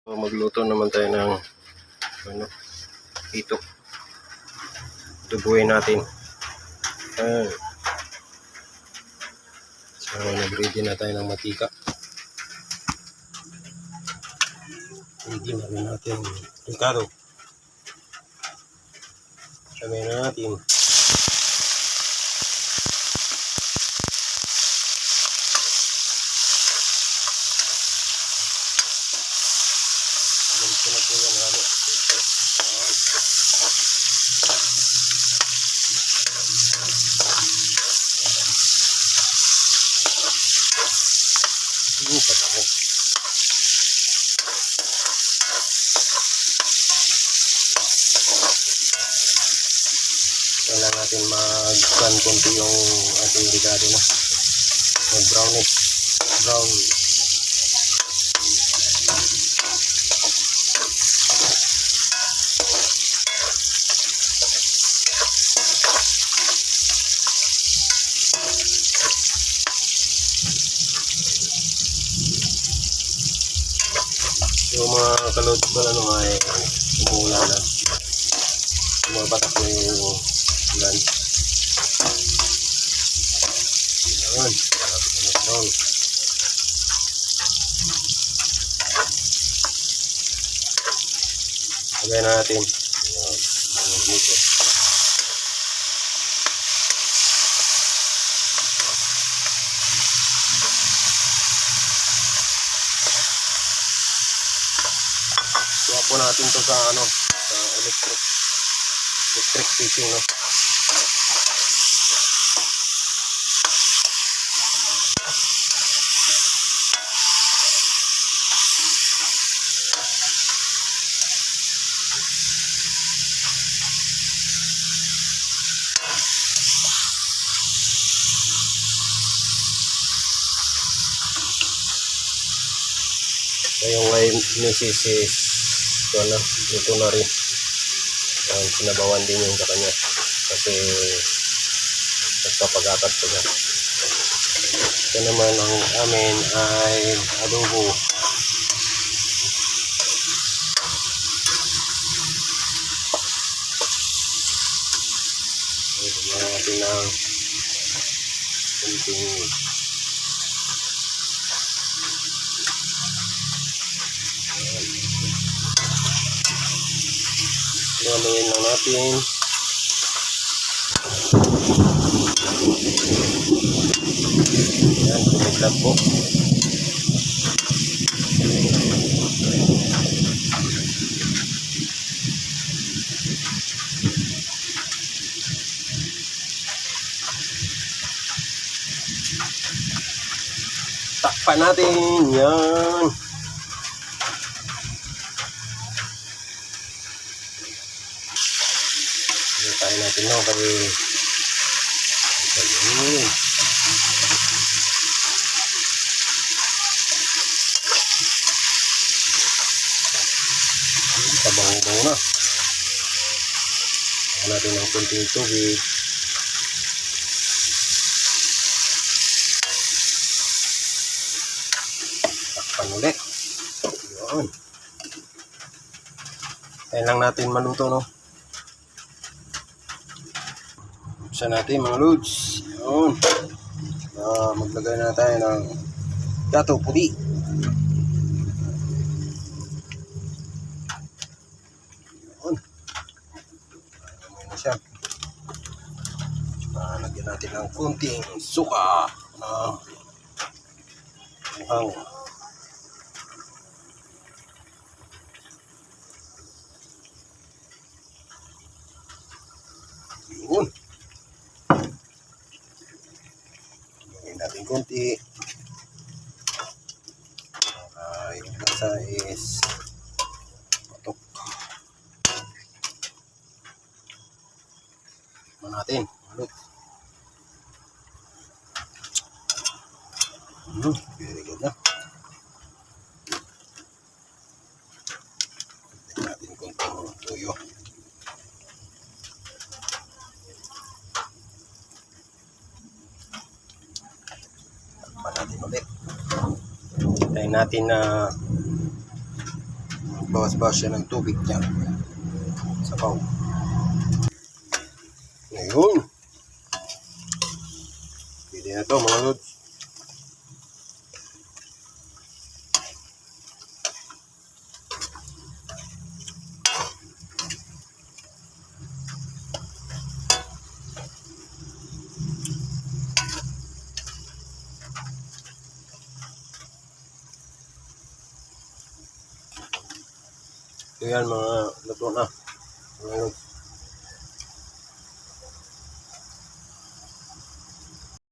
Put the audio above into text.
Magluto naman tayo ng itok. Tubuin natin. So nag-ready na tayo ng matika. Ready na rin natin Ricardo. Sabihin na natin ganito na po yan halo. Pabango. Kailangan natin mag-brown konti yung ating ligado na. Mag-brownish. Brown. Yung mga kalod ko na naman ay umuulan na. Bumabatak na yung ulan. Ayan. Malapit na brown. Lagay na natin. Ayan. Dito. Kuha po natin to sa sa electric fishing, no. Yung may misis is luto na rin. Sinabawan din yung sa kanya kasi nagpapagatat ko na. Ito naman ang amin ay adobo. Lagyan natin ng kunting haluin lang natin. Yan, kumiklat po. Takpan natin. Yan. Tayo natin kasi pabango-bango na. Tayo natin ng kunting tubig. Takpan ulit. Yun. Tayo lang natin maluto, no. Buksan natin mga loads. Yun. Maglagay na tayo ng dato puti. Yun. Ayan na siya. Lagyan natin ng kunting suka na muhang. Yun. Natin konti. Yung lasa is patok. Natin ulit. Very good na. Natin konting tuyo. Natin ulit. Hintayin natin na Bawas-bawas siya ng tubig niya. Sabaw. Ngayon. Pwede na to mga lods. So yan mga luto na. Mga lods.